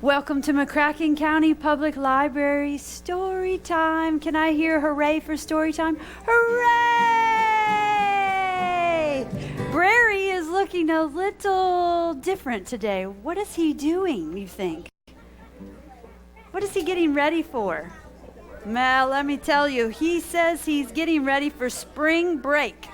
Welcome to McCracken County Public Library Story Time. Can I hear hooray for story time? Hooray! Brary is looking a little different today. What is he doing, you think? What is he getting ready for? Well, let me tell you, he says he's getting ready for spring break.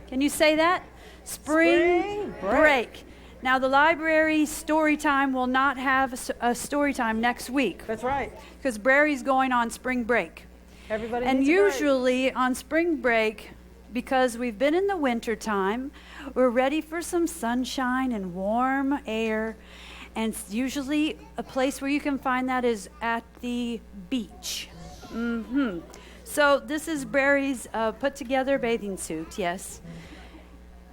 Can you say that? Spring break. Now, the library story time will not have a story time next week. That's right. Because Brary's going on spring break. Everybody and needs a break. usually on spring break, because we've been in the winter time, we're ready for some sunshine and warm air. And usually a place where you can find that is at the beach. So this is Brary's put together bathing suit, yes.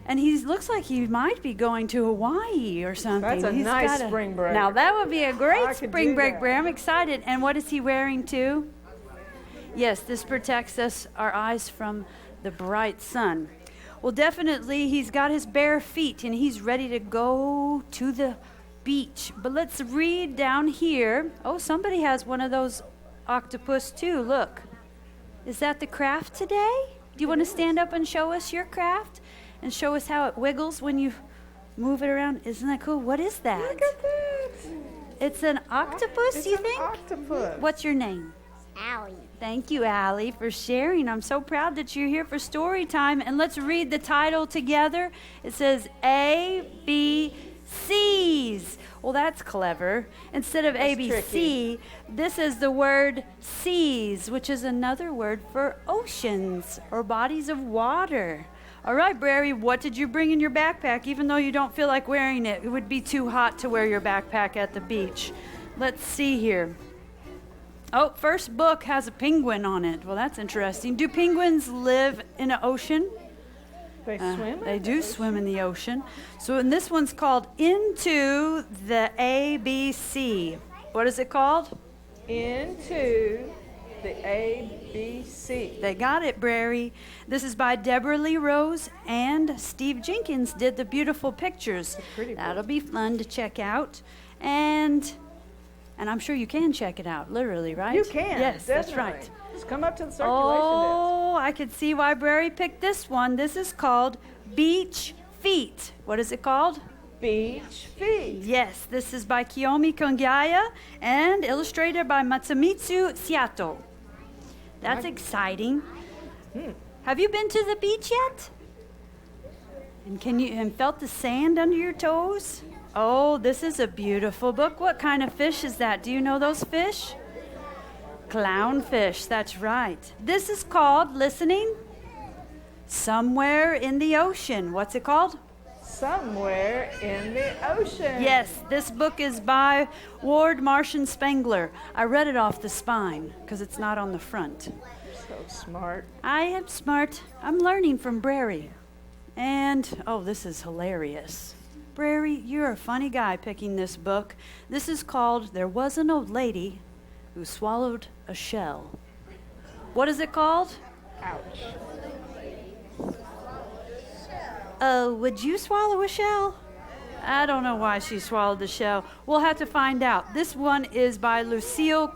And he looks like he might be going to Hawaii or something. That's a nice spring break. Now that would be a great spring break, that. Brary. I'm excited. And what is he wearing too? Yes, this protects our eyes from the bright sun. Well, definitely he's got his bare feet and he's ready to go to the beach. But let's read down here. Oh, somebody has one of those octopus too. Look. Is that the craft today? Do you want to stand up and show us your craft? And show us how it wiggles when you move it around. Isn't that cool? What is that? Look at that. It's an octopus, It's you an think? octopus. What's your name? Allie. Thank you, Allie, for sharing. I'm so proud that you're here for story time. And let's read the title together. It says A, B, C's. Well, that's clever. Instead of That's ABC, tricky. this is the word seas, which is another word for oceans or bodies of water. All right, Brary, what did you bring in your backpack? Even though you don't feel like wearing it, it would be too hot to wear your backpack at the beach. Let's see here. Oh, first book has a penguin on it. Well, that's interesting. Do penguins live in an ocean? They swim? They do swim in the ocean. So, and this one's called Into the ABC. What is it called? Into the ABC. They got it, Brary. This is by Deborah Lee Rose and Steve Jenkins did the beautiful pictures. Pretty That'll be fun to check out. And I'm sure you can check it out, literally, right? You can. Yes, that's definitely. right. Just come up to the circulation Oh, I could see why Brary picked this one. This is called Beach Feet. What is it called? desk. Beach feet. Yes, this is by Kiyomi Kongaya and illustrated by Matsumitsu Seato. That's exciting. Have you been to the beach yet? And felt the sand under your toes? Oh, this is a beautiful book. What kind of fish is that? Do you know those fish? Clownfish, that's right. This is called, listening, Somewhere in the Ocean. What's it called? Somewhere in the ocean. Yes, this book is by Ward Martian Spangler. I read it off the spine because it's not on the front. So smart. I am smart. I'm learning from Brary. And, oh, this is hilarious. Brary, you're a funny guy picking this book. This is called There Was an Old Lady Who Swallowed a Shell. What is it called? Ouch. Would you swallow a shell? I don't know why she swallowed the shell. We'll have to find out. This one is by Lucille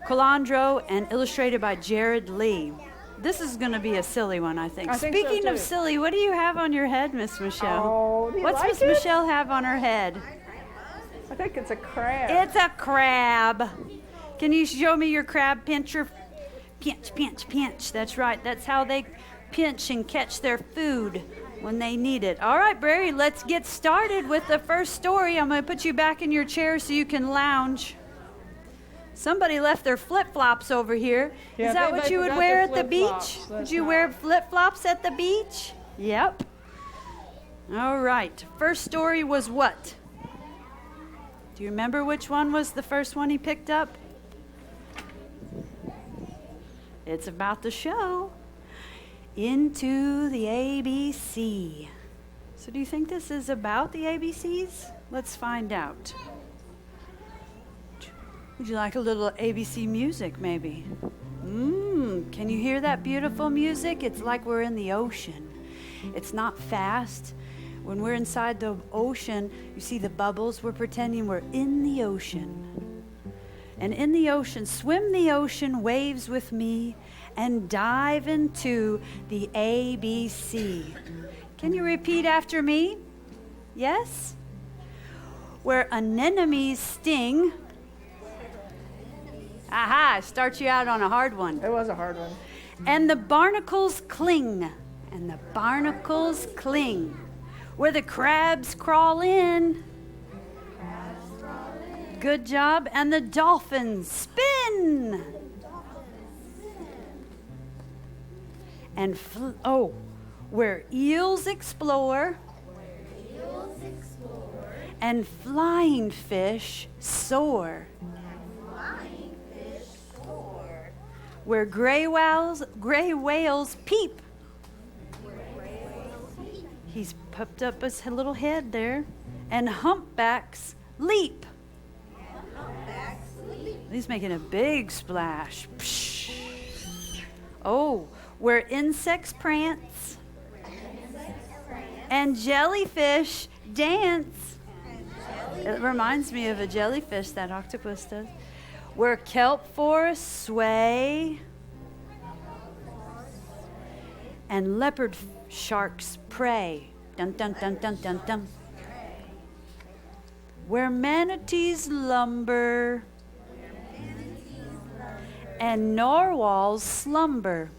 Colandro and illustrated by Jared Lee. This is going to be a silly one, I think. I think so, Speaking of too. silly, what do you have on your head, Miss Michelle? Oh, do you What's like Miss it? Michelle have on her head? I think it's a crab. It's a crab. Can you show me your crab pincher? Pinch, pinch, pinch. That's right. That's how they pinch and catch their food when they need it. All right, Brary, let's get started with the first story. I'm going to put you back in your chair so you can lounge. Somebody left their flip-flops over here. Yeah, Is that what everybody you would forgot wear their at the flip-flops. beach? That's Would you right. wear flip-flops at the beach? Yep. All right. First story was what? Do you remember which one was the first one he picked up? It's about the show. Into the ABC. So do you think this is about the ABCs? Let's find out. Would you like a little ABC music, maybe? Can you hear that beautiful music? It's like we're in the ocean. It's not fast. When we're inside the ocean, you see the bubbles, we're pretending we're in the ocean. And in the ocean, swim the ocean waves with me and dive into the ABC. Can you repeat after me? Yes? Where anemones sting. Aha, start you out on a hard one. It was a hard one. And the barnacles cling. And the barnacles cling. Where the crabs crawl in. Good job. And the dolphins spin. And where eels explore. And flying fish soar. Where gray whales peep. He's puffed up his little head there. And humpbacks leap. He's making a big splash. Psh. Oh, where insects prance. And jellyfish dance. It reminds me of a jellyfish, that octopus does. Where kelp forests sway. And leopard sharks prey. Dun dun dun dun dun dun. Where manatees lumber. And narwhals slumber.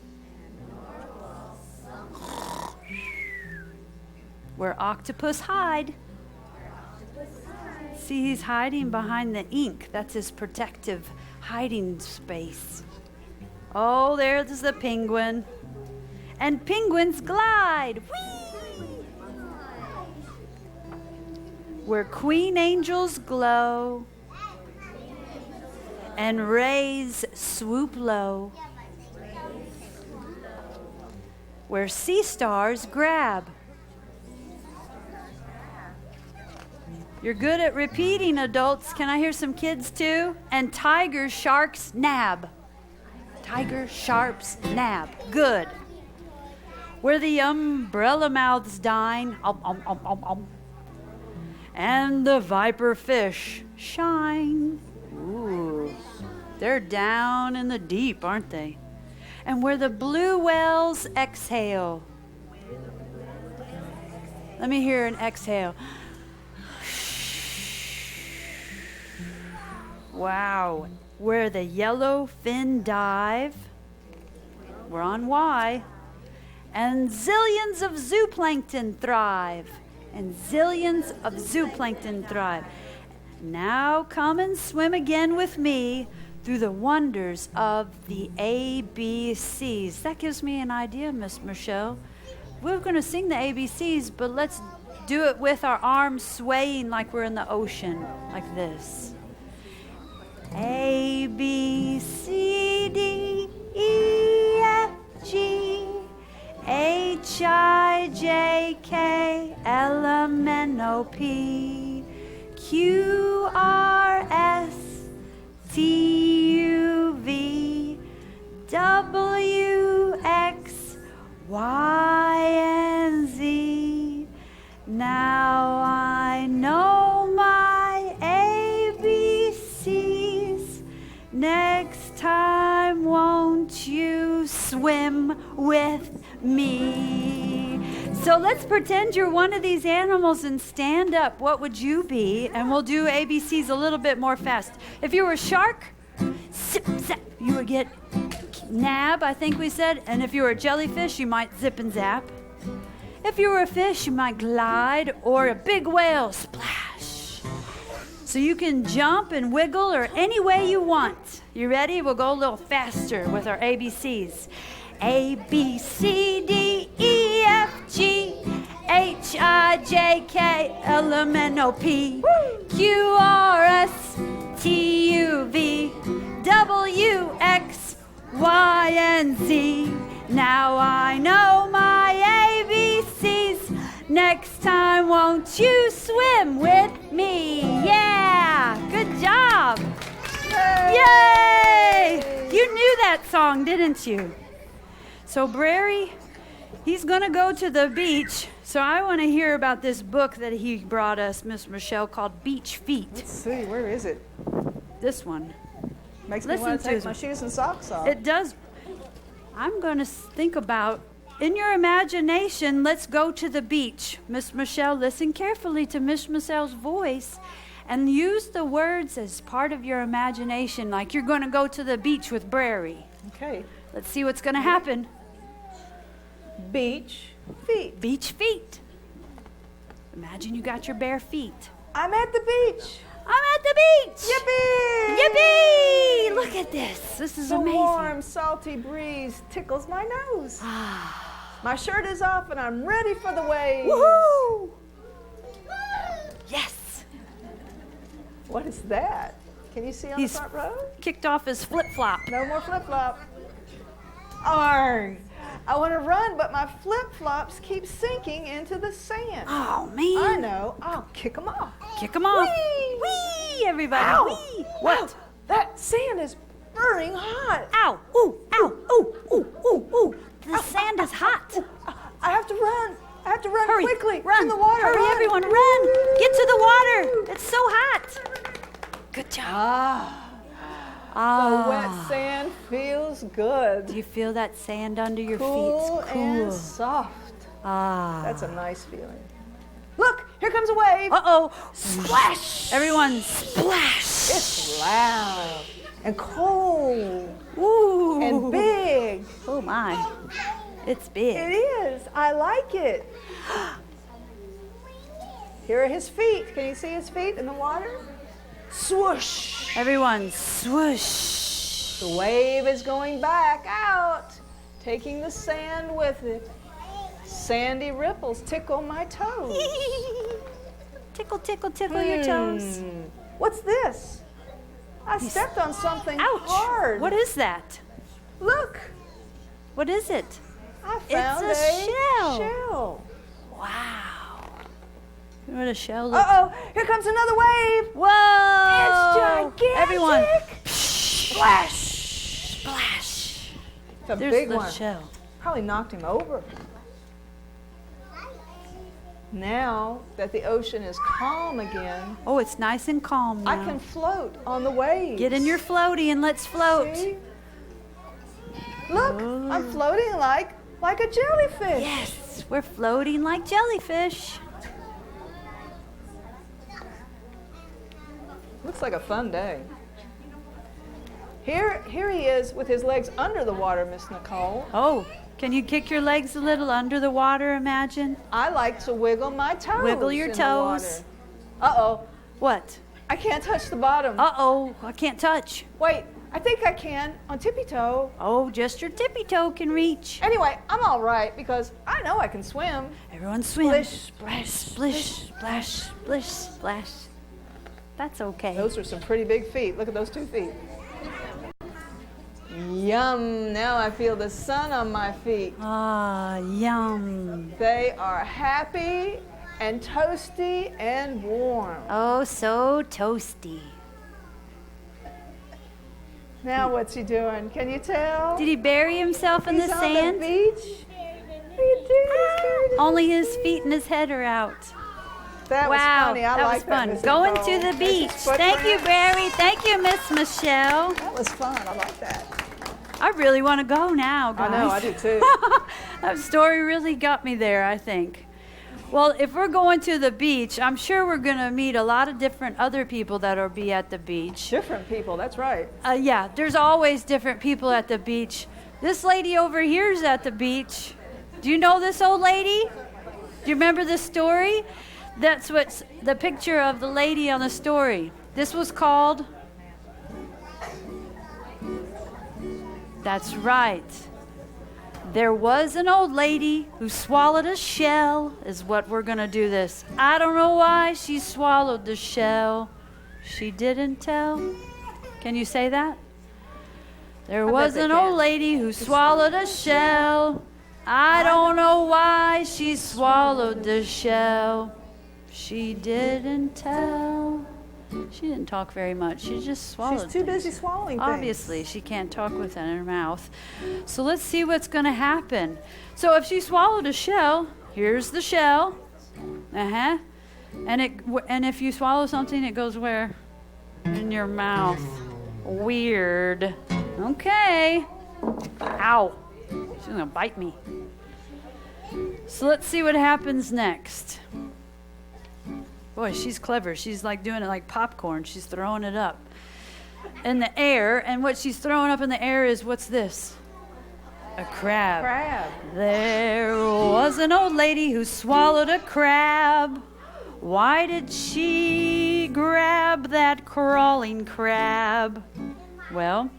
Where octopus hide. See, he's hiding behind the ink. That's his protective hiding space. Oh, there's the penguin. And penguins glide. Whee! Where queen angels glow. And rays swoop low. Where sea stars grab. You're good at repeating, adults. Can I hear some kids too? And tiger sharks nab. Tiger sharks nab. Good. Where the umbrella mouths dine. And the viper fish shine. Ooh. They're down in the deep, aren't they? And where the blue whales exhale. Let me hear an exhale. Wow. Where the yellowfin dive. We're on Y. And zillions of zooplankton thrive. And zillions of zooplankton thrive. Now come and swim again with me through the wonders of the ABCs. That gives me an idea, Miss Michelle. We're going to sing the ABCs, but let's do it with our arms swaying like we're in the ocean, like this. A, B, C, D, E, F, G, H, I, J, K, L, M, N, O, P, Q, R, S, T, U, V, W, X, Y, and Z. Now I know my ABCs. Next time, won't you swim with me? So let's pretend you're one of these animals and stand up. What would you be? And we'll do ABCs a little bit more fast. If you were a shark, zip, zap, you would get nab, I think we said. And if you were a jellyfish, you might zip and zap. If you were a fish, you might glide, or a big whale, splash. So you can jump and wiggle or any way you want. You ready? We'll go a little faster with our ABCs. A, B, C, D, E, F, G, H, I, J, K, L, M, N, O, P, Q, R, S, T, U, V, W, X, Y, and Z. Now I know my ABCs. Next time, won't you swim with me? Yeah! Good job! Yay! You knew that song, didn't you? So Brary, he's going to go to the beach So I want to hear about this book that he brought us, Miss Michelle, called Beach Feet. Let's see, where is it? This one. Makes me Listen want to take to my shoes and socks off. It does. I'm going to think about, in your imagination, let's go to the beach. Miss Michelle, listen carefully to Miss Michelle's voice and use the words as part of your imagination, like you're going to go to the beach with Brary. Okay. Let's see what's going to happen. Beach feet. Beach feet. Imagine you got your bare feet. I'm at the beach. I'm at the beach. Yippee! Yippee! Look at this. This is The amazing. warm, salty breeze tickles my nose. My shirt is off and I'm ready for the waves. Woohoo! Yes. What is that? Can you see on He's the front row? kicked off his flip-flop. No more flip-flop. Arrgh. I want to run, but my flip-flops keep sinking into the sand. Oh, man. I know. I'll kick them off. Kick him off. Whee! Whee, everybody. Ow! Whee. What? That sand is burning hot. Ow. Ooh, ow. Ooh, ooh, ooh, ooh. The sand is hot. I have to run. I have to run Hurry. quickly. Run. In the water. Hurry, run. everyone. Run. Get to the water. It's so hot. Good job. The wet sand feels good. Do you feel that sand under your Cool feet? It's and soft. That's a nice feeling. Look, here comes a wave. Uh-oh. Splash. Everyone splash. It's loud and cold Ooh. and big. Oh, my. It's big. It is. I like it. Here are his feet. Can you see his feet in the water? Swoosh. Everyone swoosh. The wave is going back out, taking the sand with it. Sandy ripples tickle my toes. Tickle, tickle, tickle your toes. What's this? I stepped on something Ouch. hard. What is that? Look, What is it? I found It's a shell. shell. Wow. You know what a shell looks Uh-oh, here comes another wave. Whoa! It's gigantic. Everyone. Splash. Splash. It's a There's big the one. shell. Probably knocked him over. Now that the ocean is calm again, Oh, it's nice and calm now. I can float on the waves. Get in your floaty and let's float. See? Look, I'm floating like a jellyfish. Yes, we're floating like jellyfish. Looks like a fun day. Here he is with his legs under the water, Miss Nicole. Oh, can you kick your legs a little under the water, imagine? I like to wiggle my toes. Wiggle your in the toes. water. Uh-oh, What? I can't touch the bottom. Uh-oh, I can't touch. Wait, I think I can on tippy toe. Oh, just your tippy toe can reach. Anyway, I'm all right because I know I can swim. Everyone swim. Splish, splash, Splish, splash, splish, splash. That's okay. Those are some pretty big feet. Look at those 2 feet. Yum, now I feel the sun on my feet. Ah, yum. They are happy and toasty and warm. Oh, so toasty. Now what's he doing? Can you tell? Did he bury himself in He's the on sand? the beach. He did. He's buried in Only the his sea. feet and his head are out. That was Wow, funny. I that like was fun. Miss Going Nicole. to the There's beach. his Thank you, footprints. Brary. Thank you, Miss Michelle. That was fun. I like that. I really want to go now, guys. I know, I do too. That story really got me there, I think. Well, if we're going to the beach, I'm sure we're going to meet a lot of different other people that will be at the beach. Different people, that's right. Yeah, there's always different people at the beach. This lady over here is at the beach. Do you know this old lady? Do you remember this story? That's what's the picture of the lady on the story. This was called... That's right. There was an old lady who swallowed a shell, is what we're going to do this. I don't know why she swallowed the shell. She didn't tell. Can you say that? There was an old lady who swallowed a shell. I don't know why she swallowed the shell. She didn't tell. She didn't talk very much. She just swallowed. She's too busy swallowing things. Obviously, she can't talk with it in her mouth. So let's see what's going to happen. So if she swallowed a shell, Here's the shell. Uh-huh. And if you swallow something, it goes where? In your mouth. Weird. Okay. Ow. She's gonna bite me. So let's see what happens next. Boy, she's clever. She's like doing it like popcorn. She's throwing it up in the air. And what she's throwing up in the air is, what's this? A crab. Crab. There was an old lady who swallowed a crab. Why did she grab that crawling crab? Well,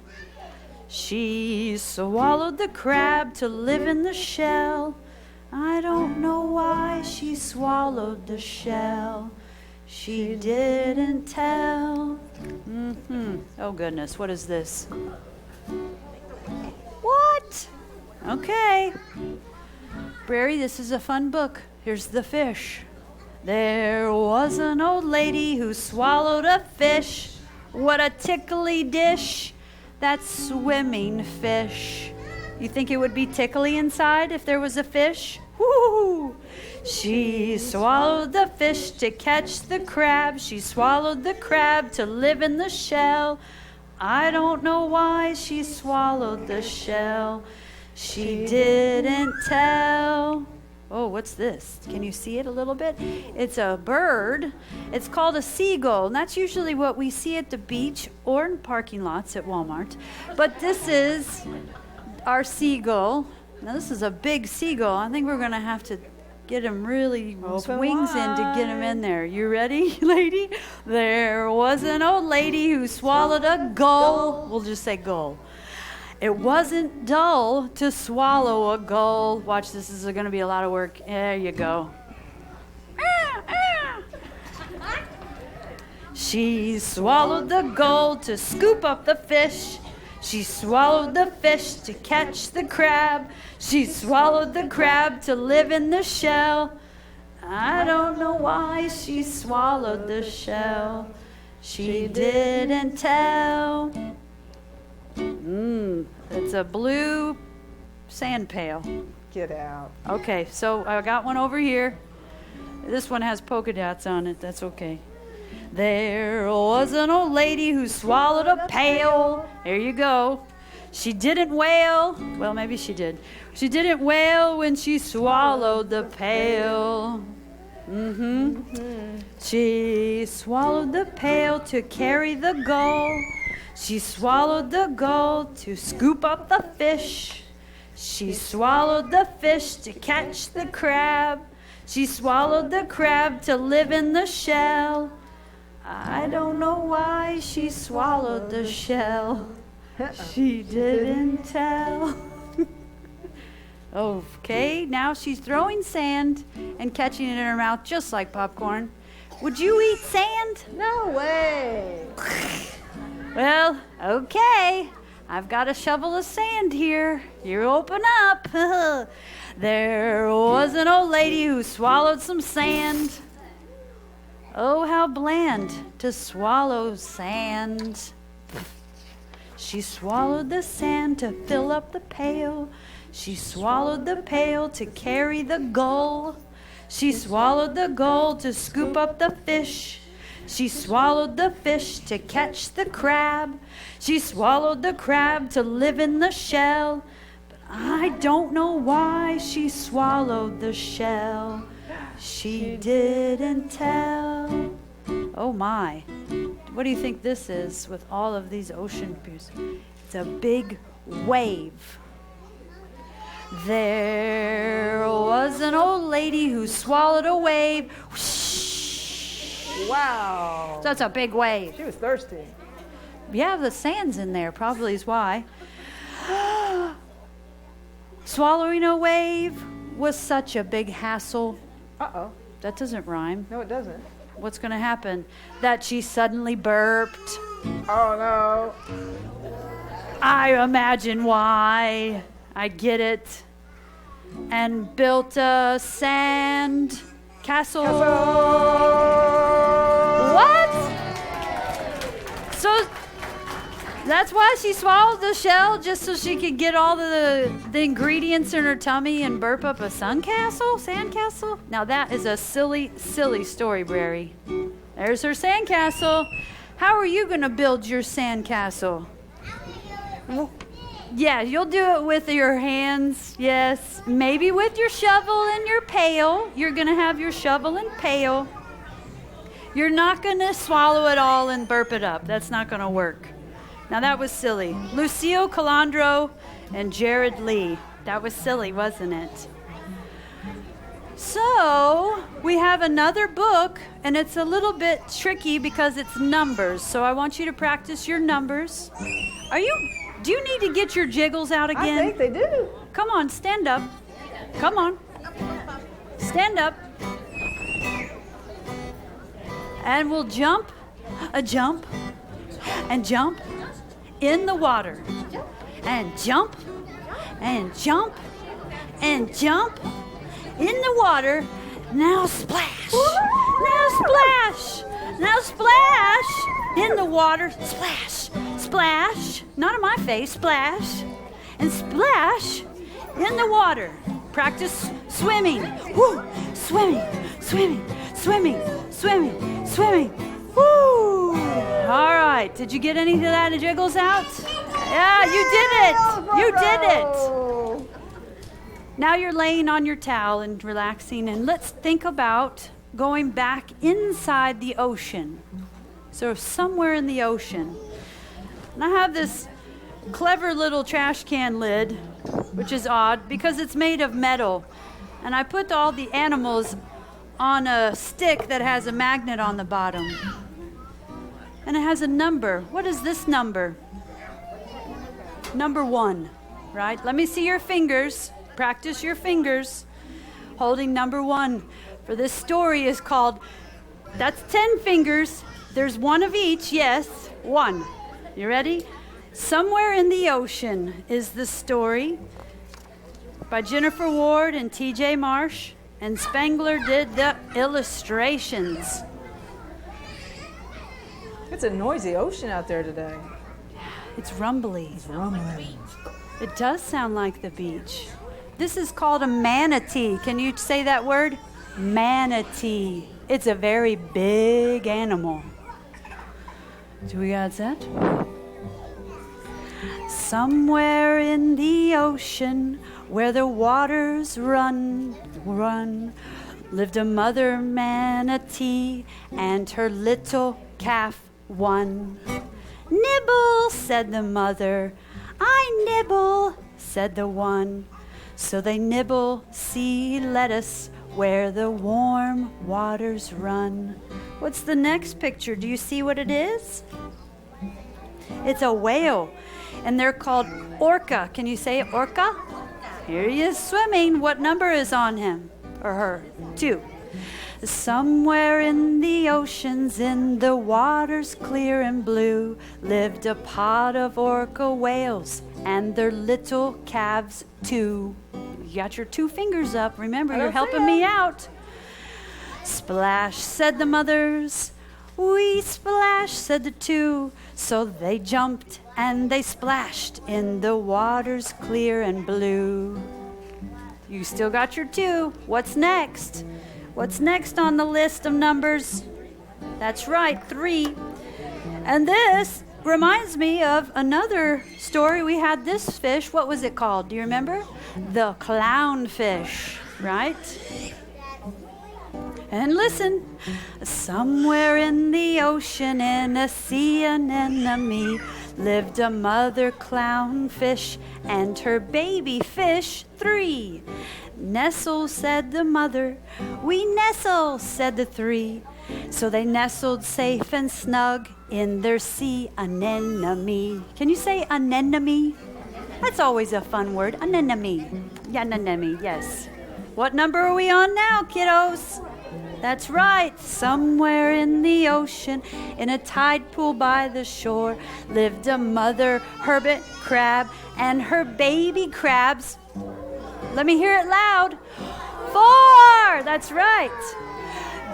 she swallowed the crab to live in the shell. I don't know why she swallowed the shell. She didn't tell. Oh, goodness. What is this? What? Okay. Brary, this is a fun book. Here's the fish. There was an old lady who swallowed a fish. What a tickly dish. That swimming fish. You think it would be tickly inside if there was a fish? Woo! She swallowed the fish to catch the crab. She swallowed the crab to live in the shell. I don't know why she swallowed the shell. She didn't tell. Oh, what's this? Can you see it a little bit? It's a bird. It's called a seagull, and that's usually what we see at the beach or in parking lots at Walmart. But this is our seagull. Now, this is a big seagull. I think we're going to have to get him really his wings in to get him in there. You ready, lady? There was an old lady who swallowed a gull. We'll just say gull. It wasn't dull to swallow a gull. Watch, this is going to be a lot of work. There you go. She swallowed the gull to scoop up the fish. She swallowed the fish to catch the crab. She swallowed the crab to live in the shell. I don't know why she swallowed the shell. She didn't tell. It's a blue sand pail. Get out. Okay, so I got one over here. This one has polka dots on it. That's okay. There was an old lady who swallowed a pail. There you go. She didn't wail. Well, maybe she did. She didn't wail when she swallowed the pail. She swallowed the pail to carry the gull. She swallowed the gull to scoop up the fish. She swallowed the fish to catch the crab. She swallowed the crab to live in the shell. I don't know why she swallowed the shell. She didn't tell. Okay, now she's throwing sand and catching it in her mouth just like popcorn. Would you eat sand? No way. Well, okay. I've got a shovel of sand here. You open up. There was an old lady who swallowed some sand. Oh, how bland to swallow sand. She swallowed the sand to fill up the pail. She swallowed the pail to carry the gull. She swallowed the gull to scoop up the fish. She swallowed the fish to catch the crab. She swallowed the crab to live in the shell. But I don't know why she swallowed the shell. She didn't tell. Oh my. What do you think this is with all of these ocean views? It's a big wave. There was an old lady who swallowed a wave. Wow. So that's a big wave. She was thirsty. Yeah, the sand's in there, probably is why. Swallowing a wave was such a big hassle. Uh-oh. That doesn't rhyme. No, it doesn't. What's going to happen? That she suddenly burped. Oh, no. I imagine why. I get it. And built a sand castle. What? So That's why she swallowed the shell, just so she could get all the ingredients in her tummy and burp up a sandcastle? Now that is a silly, silly story, Brary. There's her sandcastle. How are you going to build your sandcastle? Yeah, you'll do it with your hands, yes. Maybe with your shovel and your pail. You're going to have your shovel and pail. You're not going to swallow it all and burp it up. That's not going to work. Now that was silly. Lucille Calandro and Jared Lee. That was silly, wasn't it? So we have another book, and it's a little bit tricky because it's numbers. So I want you to practice your numbers. Do you need to get your jiggles out again? I think they do. Come on, stand up. Come on. Stand up. And we'll jump, and jump in the water. And jump, and jump, and jump in the water. Now splash. Now splash. Now splash in the water. Splash. Splash. Not in my face. Splash. And splash in the water. Practice swimming. Woo. Swimming. Swimming. Swimming. Swimming. Swimming. Woo. All right. Did you get any of that jiggles out? Yeah, you did it. You did it. Now you're laying on your towel and relaxing, and let's think about going back inside the ocean. So somewhere in the ocean. And I have this clever little trash can lid, which is odd because it's made of metal. And I put all the animals on a stick that has a magnet on the bottom. And it has a number. What is this number? Number 1, right? Let me see your fingers. Practice your fingers. Holding number 1. For this story is called, that's 10 fingers. There's one of each, yes, 1. You ready? Somewhere in the Ocean is the story by Jennifer Ward and T.J. Marsh, and Spangler did the illustrations. It's a noisy ocean out there today. It's rumbly. It's rumbling. It does sound like the beach. This is called a manatee. Can you say that word? Manatee. It's a very big animal. Do we got that? Somewhere in the ocean where the waters run, lived a mother manatee and her little calf one. Nibble, said the mother. I nibble, said the one. So they nibble sea lettuce where the warm waters run. What's the next picture? Do you see what it is? It's a whale, and they're called orca. Can you say orca? Here he is swimming. What number is on him or her? 2. Somewhere in the oceans, in the waters clear and blue, lived a pod of orca whales and their little calves too. You got your 2 fingers up. Remember, you're helping me out. Splash, said the mothers. We splash, said the 2. So they jumped and they splashed in the waters clear and blue. You still got your 2. What's next? What's next on the list of numbers? That's right, 3. And this reminds me of another story. We had this fish. What was it called? Do you remember? The clownfish, right? And listen, somewhere in the ocean, in a sea anemone, lived a mother clownfish and her baby fish 3. Nestle, said the mother. We nestle, said the 3. So they nestled safe and snug in their sea anemone. Can you say anemone? That's always a fun word. Anemone. Yeah, anemone, yes. What number are we on now, kiddos? That's right. Somewhere in the ocean, in a tide pool by the shore, lived a mother hermit crab and her baby crabs. Let me hear it loud. 4. That's right.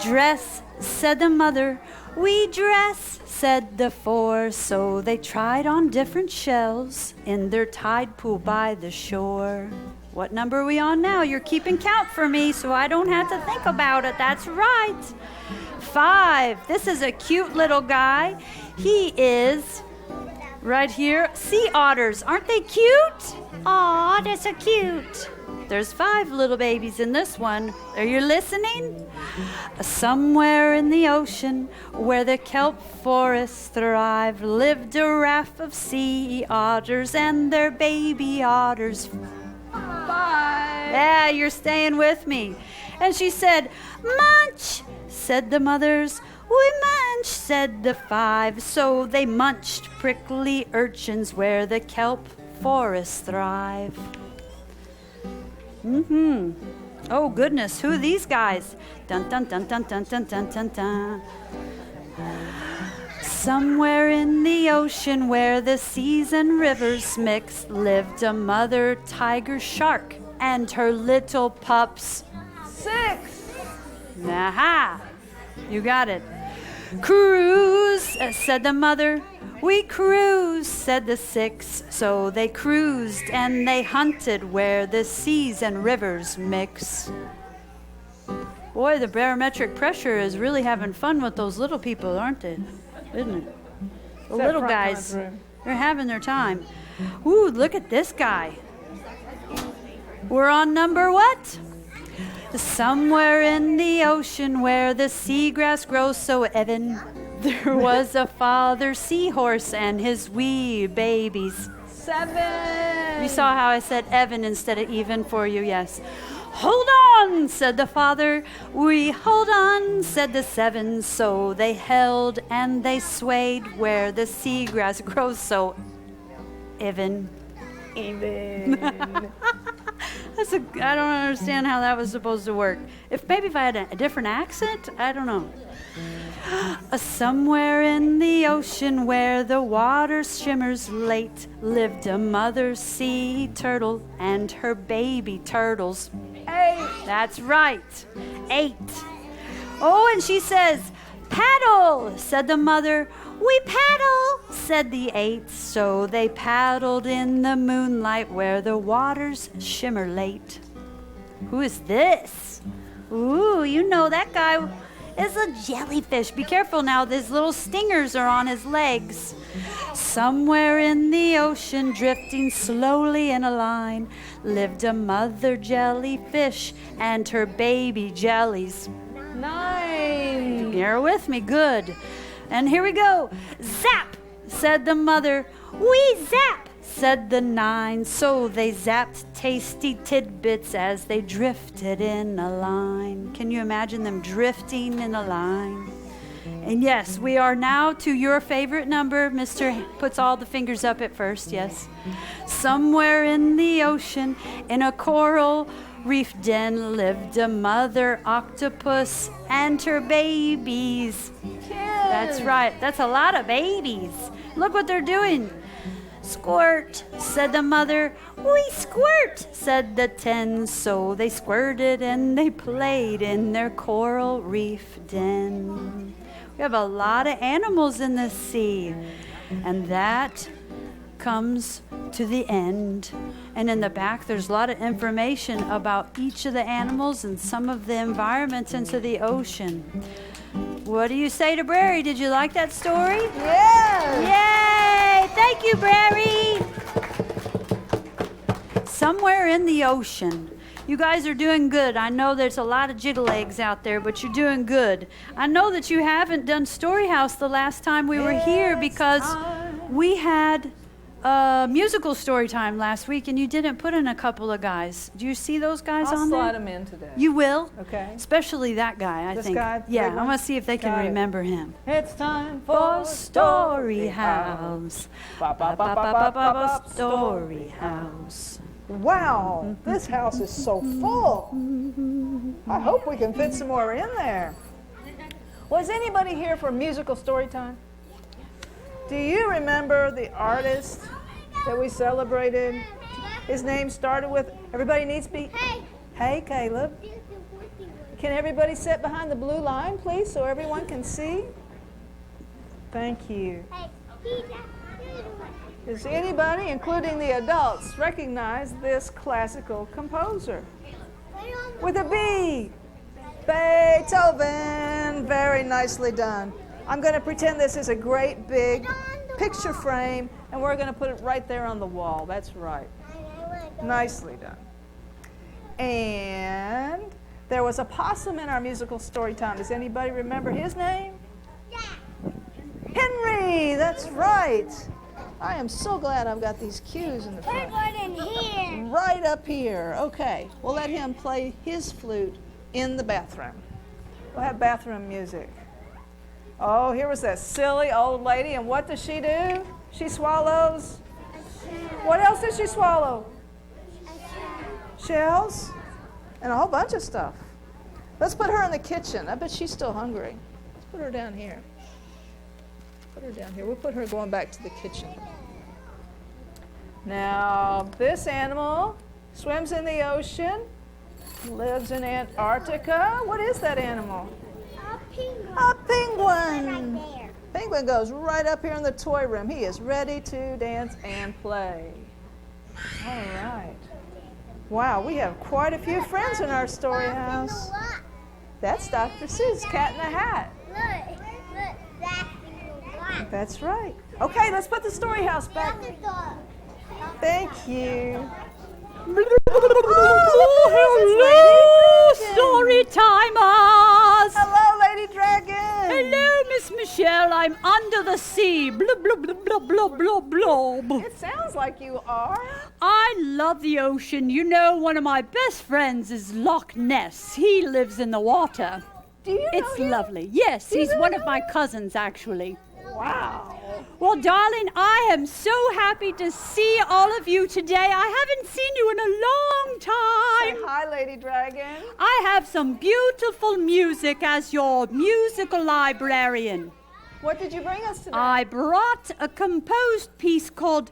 Dress, said the mother. We dress, said the 4, so they tried on different shells in their tide pool by the shore. What number are we on now? You're keeping count for me, so I don't have to think about it. That's right. 5. This is a cute little guy. He is right here. Sea otters. Aren't they cute? Aw, they're so cute. There's 5 little babies in this one. Are you listening? Somewhere in the ocean where the kelp forests thrive lived a raft of sea otters and their baby otters. 5. Yeah, you're staying with me. And she said, munch, said the mothers. We munch, said the 5. So they munched prickly urchins where the kelp forests thrive. Oh, goodness, who are these guys? Dun, dun, dun, dun, dun, dun, dun, dun, dun. Somewhere in the ocean where the seas and rivers mix lived a mother tiger shark and her little pups. 6. Aha! You got it. Cruise, said the mother. We cruise, said the 6. So they cruised and they hunted where the seas and rivers mix. Boy, the barometric pressure is really having fun with those little people, aren't they? Isn't it? The little guys, they're having their time. Ooh, look at this guy. We're on number what? Somewhere in the ocean where the seagrass grows so even, there was a father seahorse and his wee babies. 7. You saw how I said Evan instead of even for you, yes. Hold on, said the father. We hold on, said the 7. So they held and they swayed where the seagrass grows so even. I don't understand how that was supposed to work. If I had a different accent, I don't know. Somewhere in the ocean where the water shimmers late lived a mother sea turtle and her baby turtles. 8. That's right. 8. Oh, and she says, paddle, said the mother. We paddle, said the 8. So they paddled in the moonlight where the waters shimmer late. Who is this? Ooh, you know that guy is a jellyfish. Be careful now, these little stingers are on his legs. Somewhere in the ocean, drifting slowly in a line, lived a mother jellyfish and her baby jellies. 9. You're with me, good. And here we go. Zap, said the mother. We zap, said the 9. So they zapped tasty tidbits as they drifted in a line. Can you imagine them drifting in a line? And yes, we are now to your favorite number. Mr. puts all the fingers up at first, yes. Somewhere in the ocean, in a coral reef den, lived a mother octopus and her babies. 10. That's right. That's a lot of babies. Look what they're doing. Squirt, said the mother. We squirt, said the 10. So they squirted and they played in their coral reef den. We have a lot of animals in the sea. And that comes to the end. And in the back, there's a lot of information about each of the animals and some of the environments into the ocean. What do you say to Brary? Did you like that story? Yes. Yay! Thank you, Brary. Somewhere in the ocean. You guys are doing good. I know there's a lot of jiggle eggs out there, but you're doing good. I know that you haven't done Story House the last time we were here because we had a musical story time last week, and you didn't put in a couple of guys. Do you see those guys I'll on there? slide them in today. You will? Okay. Especially that guy, I This think. guy? Yeah, Big I'm one? going to see if they can Got it. remember him. It's time For for Story House. Story House. Wow, this house is so full. I hope we can fit some more in there. Was anybody here for musical story time? Do you remember the artist that we celebrated? His name started with, everybody needs to be, hey Caleb. Can everybody sit behind the blue line, please, so everyone can see? Thank you. Does anybody, including the adults, recognize this classical composer? With a B. Beethoven. Very nicely done. I'm going to pretend this is a great big picture frame, and we're going to put it right there on the wall. That's right. Nicely done. And there was a possum in our musical story time. Does anybody remember his name? Henry. That's right. I am so glad I've got these cues in the front. In here. Right up here. Okay. We'll let him play his flute in the bathroom. We'll have bathroom music. Oh, here was that silly old lady, and what does she do? She swallows. What else does she swallow? Shells and a whole bunch of stuff. Let's put her in the kitchen. I bet she's still hungry. Let's put her down here. Put her down here. We'll put her going back to the kitchen. Now, this animal swims in the ocean, lives in Antarctica. What is that animal? A penguin. A penguin. Right there. Penguin goes right up here in the toy room. He is ready to dance and play. All right. Wow, we have quite a few friends in our story house. That's Dr. Seuss, Cat in the Hat. Look, that's That's right. Okay, let's put the story house back. Thank you. Hello, story timers. Hello, Lady Dragon. Hello, Miss Michelle. I'm under the sea. Blub, blub, blub, blub, blub, blub, blub. It sounds like you are. I love the ocean. You know, one of my best friends is Loch Ness. He lives in the water. Do you know It's him? lovely. Yes, Do you he's really one know of my him? cousins, actually. Wow. Well, darling, I am so happy to see all of you today. I haven't seen you in a long Say time. hi, Lady Dragon. I have some beautiful music as your musical librarian. What did you bring us today? I brought a composed piece called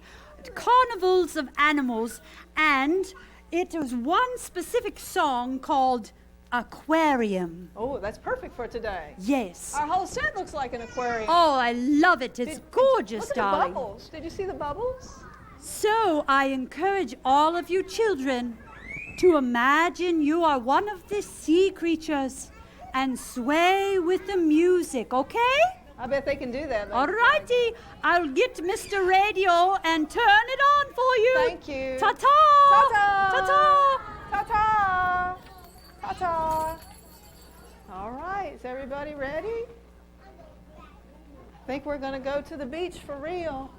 Carnivals of Animals, and it was one specific song called Aquarium. Oh, that's perfect for today. Yes. Our whole set looks like an aquarium. Oh, I love it. It's gorgeous, Look at darling. the bubbles. Did you see the bubbles? So I encourage all of you children to imagine you are one of the sea creatures and sway with the music, okay? I bet they can do that. All righty. I'll get Mr. Radio and turn it on for you. Thank you. Ta-ta. Ta-ta. Ta-ta. Ta-ta. Ta-ta. All right. Is everybody ready? I think we're going to go to the beach for real.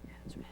That's ready.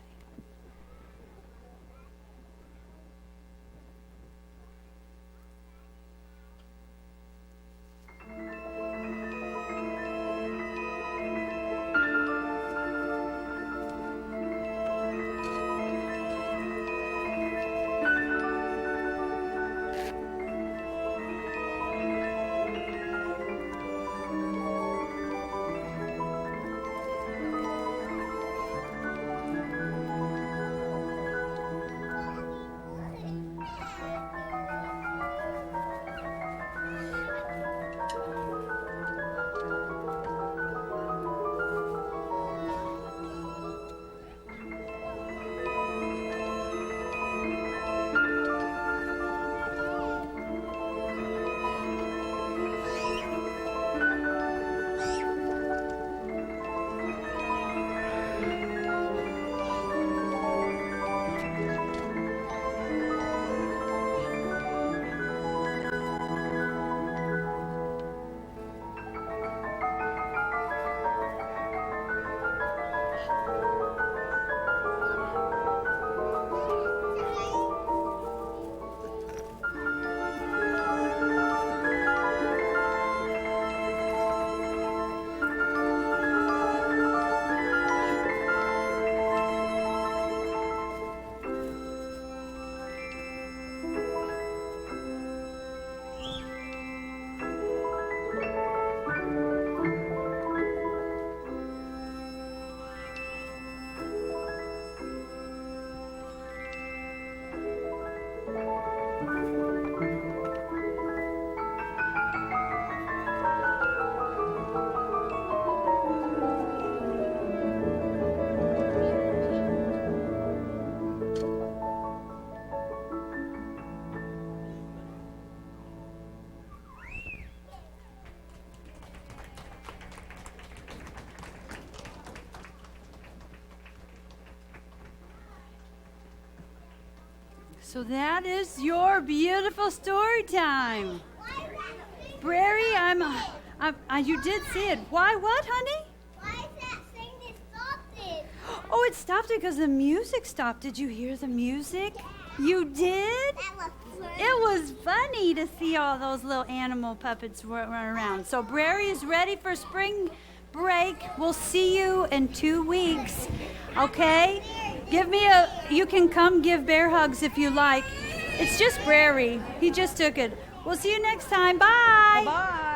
So that is your beautiful story time. Brary, you did see it. Why what, honey? Why is that thing that stopped it? Oh, it stopped it because the music stopped. Did you hear the music? You did? That was fun. It was funny to see all those little animal puppets run around. So Brary is ready for spring break. We'll see you in 2 weeks. Okay? You can come give bear hugs if you like. It's just Brary. He just took it. We'll see you next time. Bye. Bye-bye.